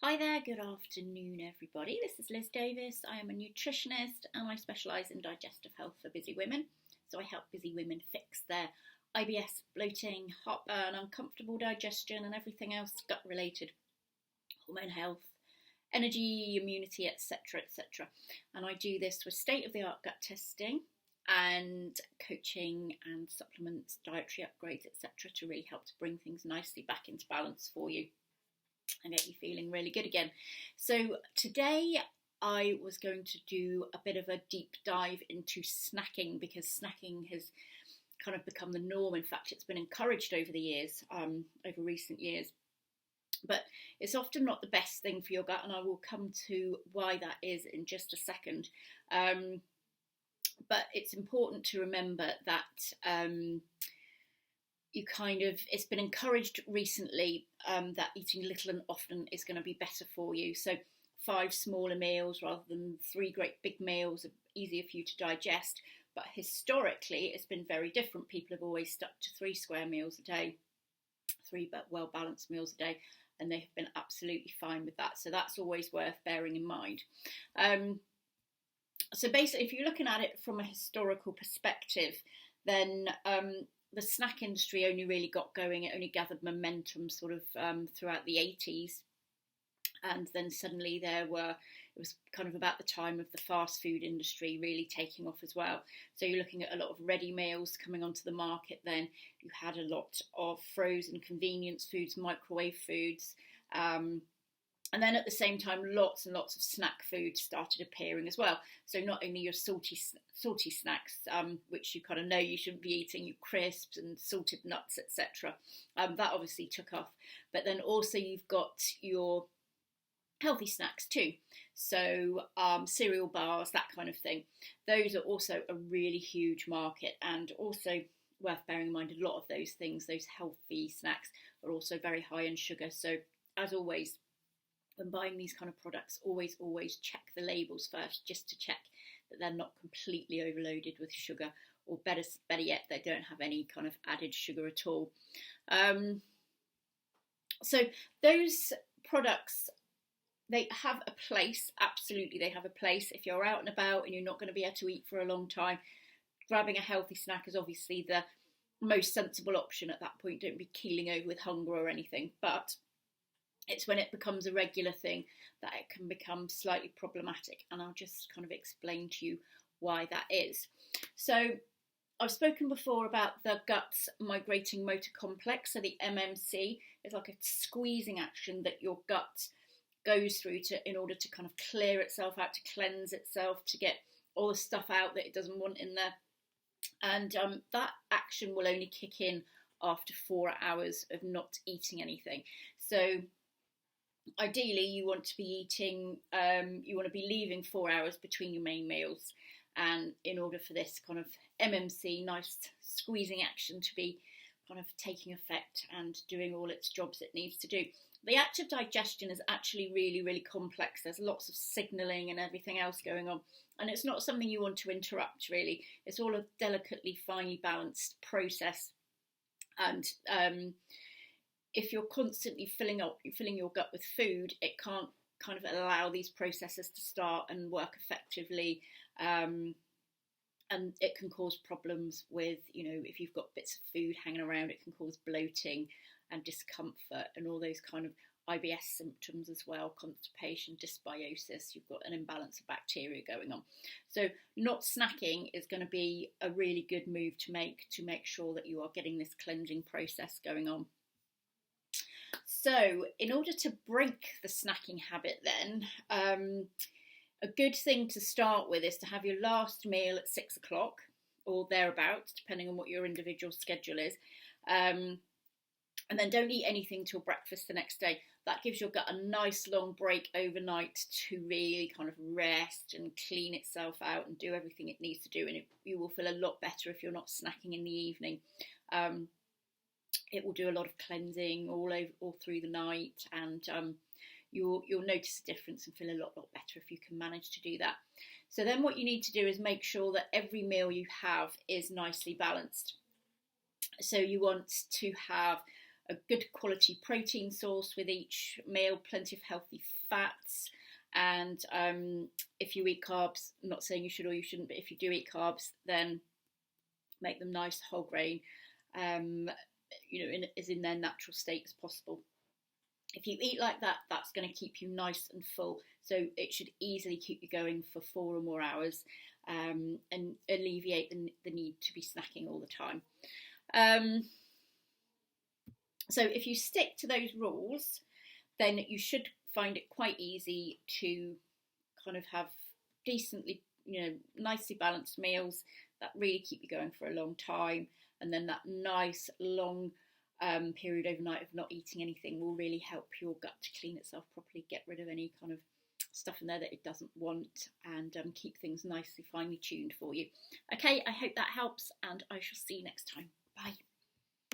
Hi there, good afternoon, everybody. This is Liz Davis. I am a nutritionist and I specialise in digestive health for busy women. So I help busy women fix their IBS, bloating, heartburn, uncomfortable digestion, and everything else gut related, hormone health, energy, immunity, etc. etc. And I do this with state of the art gut testing and coaching and supplements, dietary upgrades, etc. to really help to bring things nicely back into balance for you and get you feeling really good again. So today I was going to do a bit of a deep dive into snacking because snacking has kind of become the norm. In fact, it's been encouraged over the years, over recent years. But it's often not the best thing for your gut, and I will come to why that is in just a second. But it's important to remember that it's been encouraged recently that eating little and often is going to be better for you. So 5 smaller meals rather than 3 great big meals are easier for you to digest. But historically, it's been very different. People have always stuck to 3 square meals a day, 3 well-balanced meals a day, and they have been absolutely fine with that. So that's always worth bearing in mind. So basically, if you're looking at it from a historical perspective, then the snack industry only really got going. It only gathered momentum sort of throughout the 80s. And then suddenly it was kind of about the time of the fast food industry really taking off as well. So you're looking at a lot of ready meals coming onto the market then. You had a lot of frozen convenience foods, microwave foods. And then at the same time, lots and lots of snack food started appearing as well. So not only your salty snacks, which you kind of know you shouldn't be eating, your crisps and salted nuts, etc. That obviously took off. But then also you've got your healthy snacks too. So cereal bars, that kind of thing. Those are also a really huge market, and also worth bearing in mind a lot of those things, those healthy snacks, are also very high in sugar. So as always, when buying these kind of products, always check the labels first, just to check that they're not completely overloaded with sugar, or better yet, they don't have any kind of added sugar at all. So those products, they have a place. Absolutely, they have a place. If you're out and about and you're not going to be able to eat for a long time, grabbing a healthy snack is obviously the most sensible option at that point. Don't be keeling over with hunger or anything, but it's when it becomes a regular thing that it can become slightly problematic, and I'll just kind of explain to you why that is. So I've spoken before about the gut's migrating motor complex. So the MMC is like a squeezing action that your gut goes through in order to kind of clear itself out, to cleanse itself, to get all the stuff out that it doesn't want in there. And that action will only kick in after 4 hours of not eating anything. So ideally, you want to be leaving 4 hours between your main meals. And in order for this kind of MMC, nice squeezing action, to be kind of taking effect and doing all its jobs it needs to do. The act of digestion is actually really, really complex. There's lots of signalling and everything else going on. And it's not something you want to interrupt, really. It's all a delicately, finely balanced process. And if you're constantly filling your gut with food, it can't kind of allow these processes to start and work effectively. And it can cause problems with, if you've got bits of food hanging around, it can cause bloating and discomfort and all those kind of IBS symptoms as well, constipation, dysbiosis. You've got an imbalance of bacteria going on. So not snacking is going to be a really good move to make sure that you are getting this cleansing process going on. So in order to break the snacking habit then, a good thing to start with is to have your last meal at 6 o'clock or thereabouts, depending on what your individual schedule is. And then don't eat anything till breakfast the next day. That gives your gut a nice long break overnight to really kind of rest and clean itself out and do everything it needs to do. And you will feel a lot better if you're not snacking in the evening. It will do a lot of cleansing all through the night, and you'll notice a difference and feel a lot better if you can manage to do that. So then what you need to do is make sure that every meal you have is nicely balanced. So you want to have a good quality protein source with each meal, plenty of healthy fats. And if you eat carbs, I'm not saying you should or you shouldn't, but if you do eat carbs, then make them nice whole grain, as in their natural state as possible. If you eat like that, that's going to keep you nice and full. So it should easily keep you going for 4 or more hours, and alleviate the need to be snacking all the time. So if you stick to those rules, then you should find it quite easy to kind of have decently, nicely balanced meals that really keep you going for a long time. And then that nice long period overnight of not eating anything will really help your gut to clean itself properly, get rid of any kind of stuff in there that it doesn't want, and keep things nicely finely tuned for you. Okay, I hope that helps, and I shall see you next time. Bye.